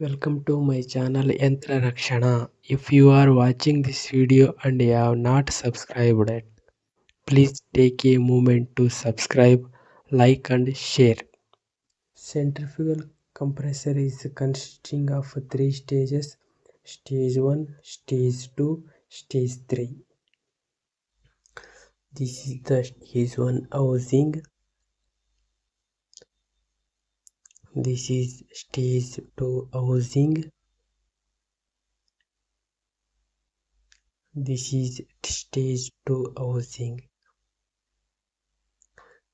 Welcome to my channel Yanthra Rakshana. If you are watching this video and you have not subscribed yet, please take a moment to subscribe, like and share. Centrifugal compressor is consisting of three stages: stage 1, stage 2, stage 3. This is the stage 1 housing. This is stage 2 housing. This is stage 2 housing.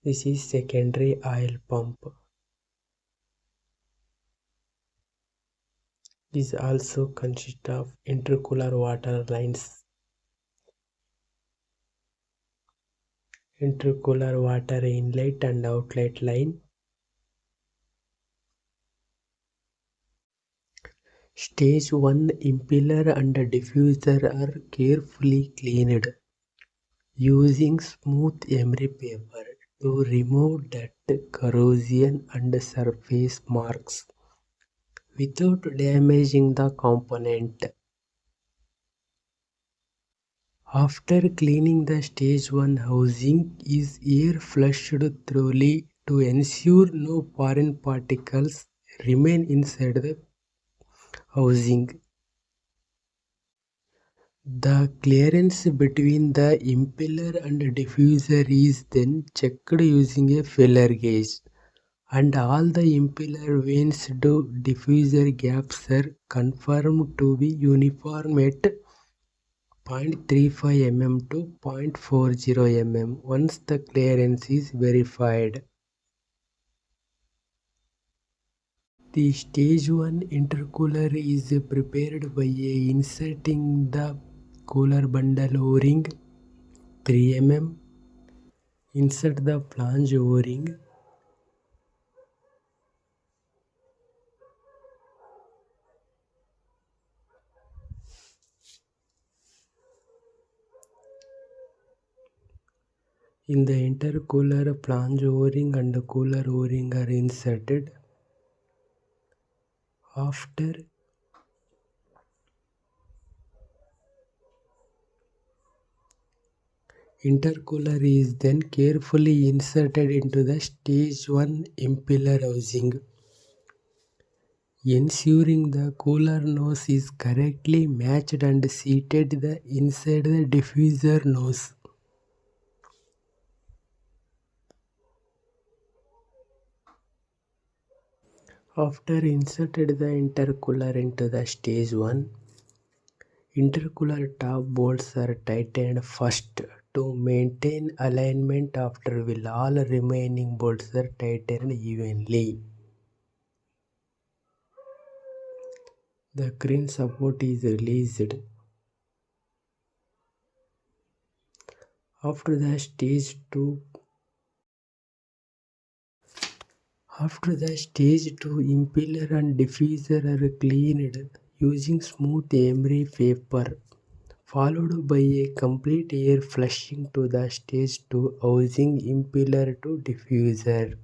This is secondary oil pump. This also consists of intercooler water lines, intercooler water inlet and outlet line. Stage 1 impeller and diffuser are carefully cleaned using smooth emery paper to remove dirt, corrosion and surface marks without damaging the component. After cleaning, the stage 1 housing is air flushed thoroughly to ensure no foreign particles remain inside the housing. The clearance between the impeller and diffuser is then checked using a feeler gauge, and all the impeller vanes to diffuser gaps are confirmed to be uniform at 0.35 mm to 0.40 mm once the clearance is verified. The stage 1 intercooler is prepared by inserting the cooler bundle O-ring 3 mm, insert the flange O-ring, in the intercooler flange O-ring and cooler O-ring are inserted. After intercooler is then carefully inserted into the stage 1 impeller housing, ensuring the cooler nose is correctly matched and seated inside the diffuser nose. After inserted the intercooler into the stage 1, intercooler top bolts are tightened first to maintain alignment, after which all remaining bolts are tightened evenly. The crane support is released. After the stage 2 impeller and diffuser are cleaned using smooth emery paper, followed by a complete air flushing to the stage 2 housing impeller to diffuser.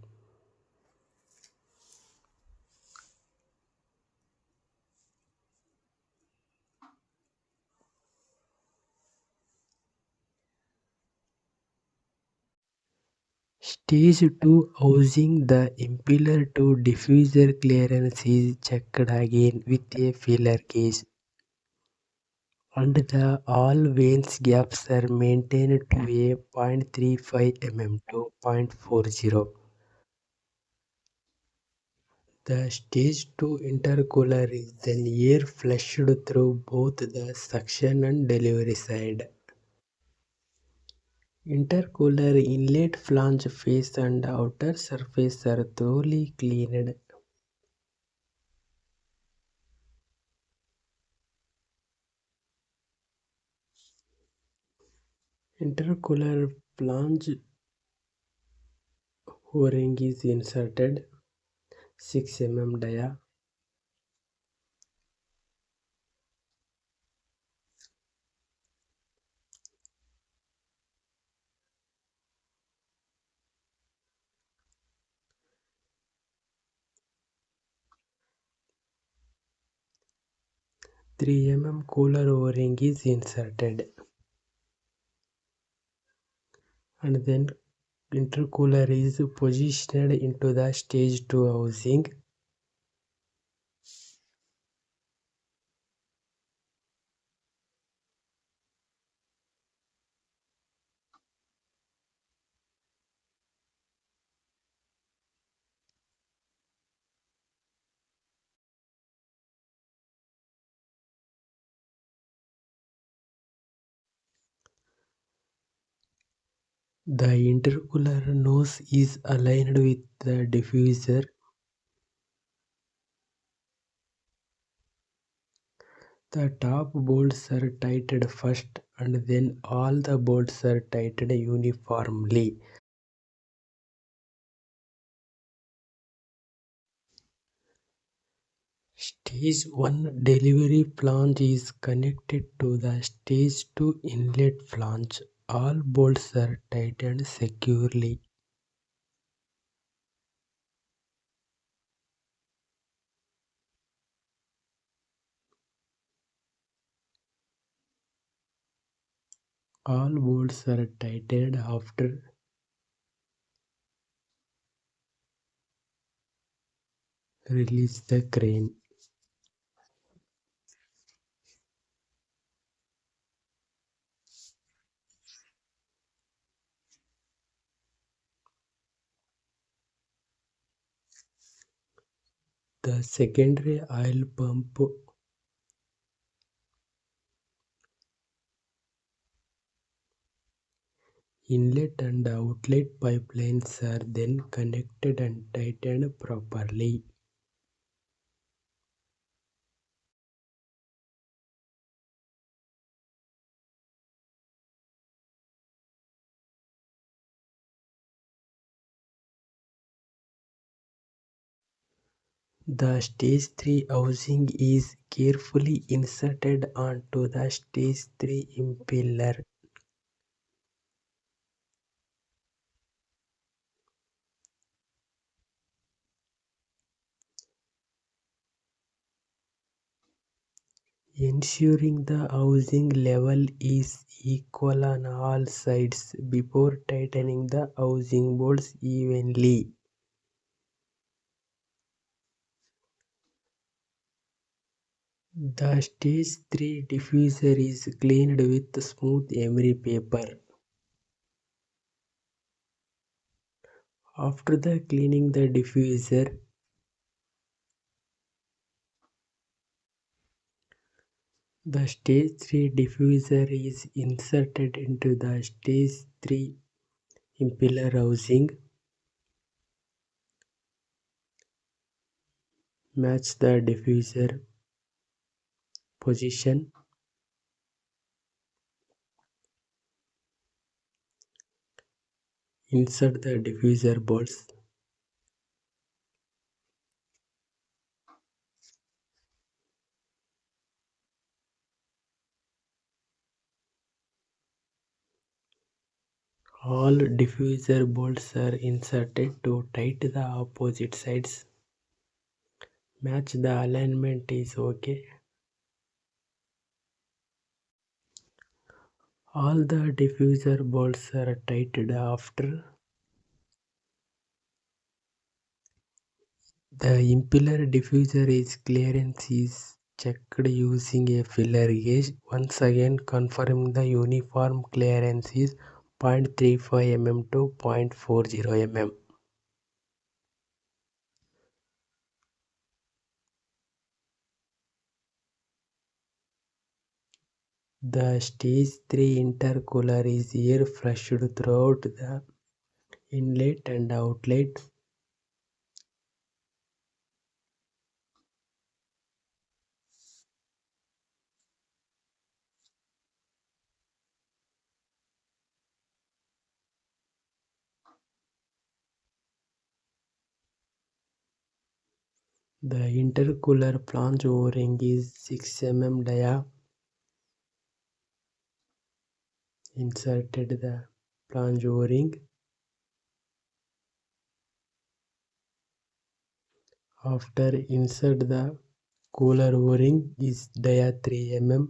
Stage 2 housing, the impeller to diffuser clearance is checked again with a feeler gauge, and the all vanes gaps are maintained to a 0.35 mm to 0.40. The stage 2 intercooler is then air flushed through both the suction and delivery side. Intercooler inlet flange face and outer surface are thoroughly cleaned. Intercooler flange O-ring is inserted 6 mm dia. 3 mm cooler O-ring is inserted, and then intercooler is positioned into the stage 2 housing. The intercooler nose is aligned with the diffuser. The top bolts are tightened first, and then all the bolts are tightened uniformly. Stage 1 delivery flange is connected to the Stage 2 inlet flange. All bolts are tightened securely. All bolts are tightened after release the crane. The secondary oil pump inlet and outlet pipelines are then connected and tightened properly. The Stage 3 housing is carefully inserted onto the Stage 3 impeller. Ensuring the housing level is equal on all sides before tightening the housing bolts evenly. The Stage 3 diffuser is cleaned with smooth emery paper. After the cleaning the diffuser, the Stage 3 diffuser is inserted into the Stage 3 impeller housing. Match the diffuser position. Insert the diffuser bolts. All diffuser bolts are inserted to tight the opposite sides. Match the alignment is okay. All the diffuser bolts are tightened after. The impeller diffuser is clearance is checked using a filler gauge. Once again confirming the uniform clearance is 0.35 mm to 0.40 mm. The Stage 3 intercooler is air flushed throughout the inlet and outlet. The intercooler flange O-ring is 6 mm dia. Inserted the flange O-ring. After insert the Cooler O-ring is dia 3 mm.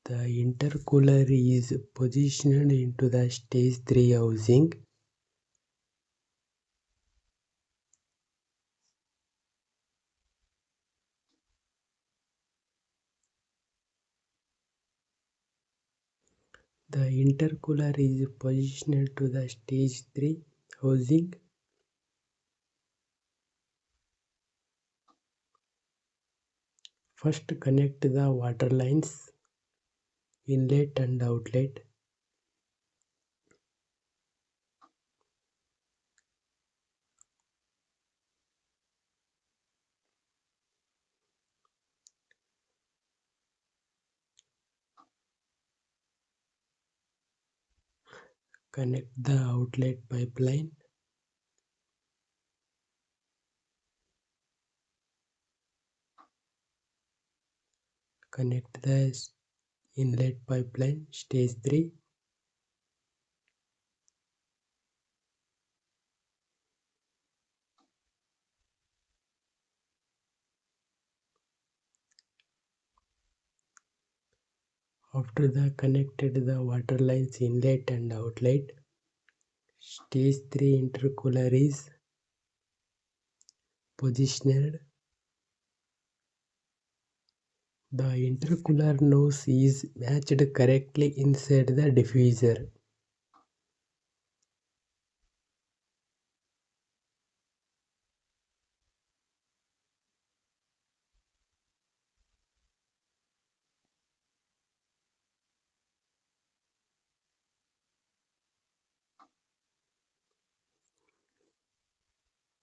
The intercooler is positioned into the stage 3 housing. The intercooler is positioned to the stage 3 housing. First connect the water lines, inlet and outlet. Connect the outlet pipeline. Connect the inlet pipeline stage 3. After the connected the water lines inlet and outlet, stage 3 intercooler is positioned. The intercooler nose is matched correctly inside the diffuser.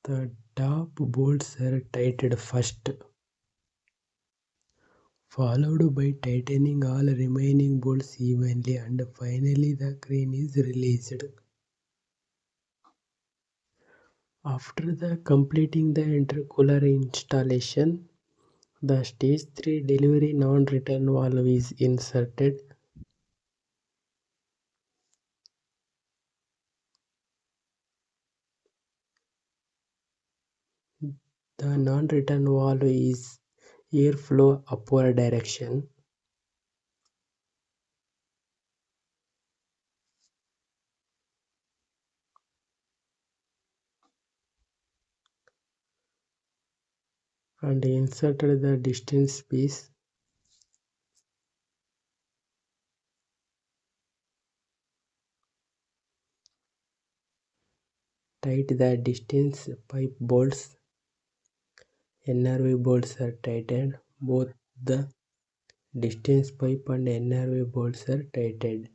The top bolts are tightened first, followed by tightening all remaining bolts evenly, and finally the crane is released. After the completing the intercooler installation, the stage 3 delivery non-return valve is inserted. The non-return valve is airflow upward direction. And inserted the distance piece. Tight the distance pipe bolts. NRV bolts are tightened. Both the distance pipe and NRV bolts are tightened.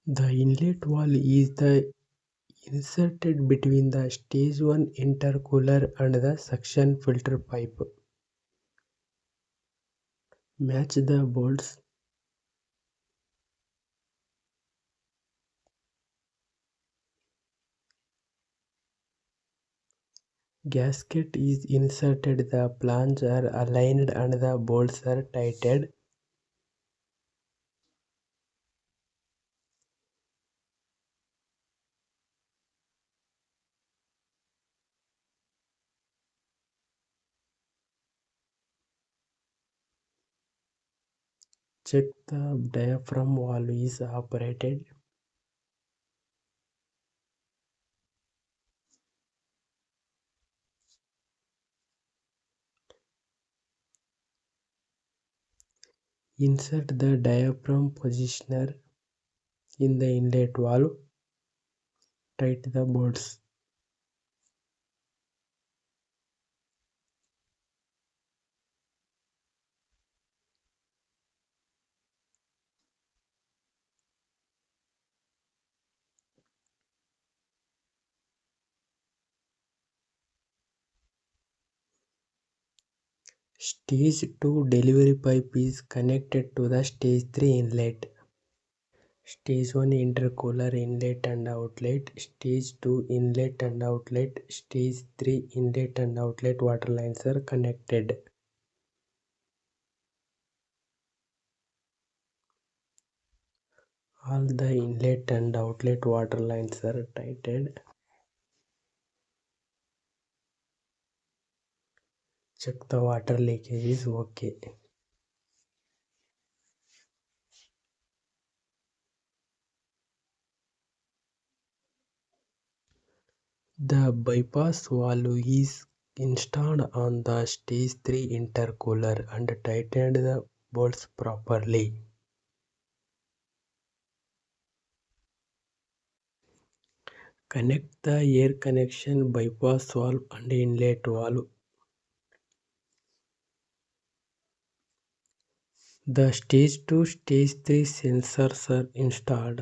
The inlet valve is the inserted between the stage 1 intercooler and the suction filter pipe. Match the bolts. Gasket is inserted, the flanges are aligned and the bolts are tightened. Check the diaphragm valve is operated. Insert the diaphragm positioner in the inlet valve. Tighten the bolts. Stage 2 delivery pipe is connected to the stage 3 inlet. Stage 1 intercooler inlet and outlet, stage 2 inlet and outlet, stage 3 inlet and outlet water lines are connected. All the inlet and outlet water lines are tightened. Check the water leakage is okay. The bypass valve is installed on the stage 3 intercooler and tightened the bolts properly. Connect the air connection bypass valve and inlet valve. The stage 2 stage 3 sensors are installed.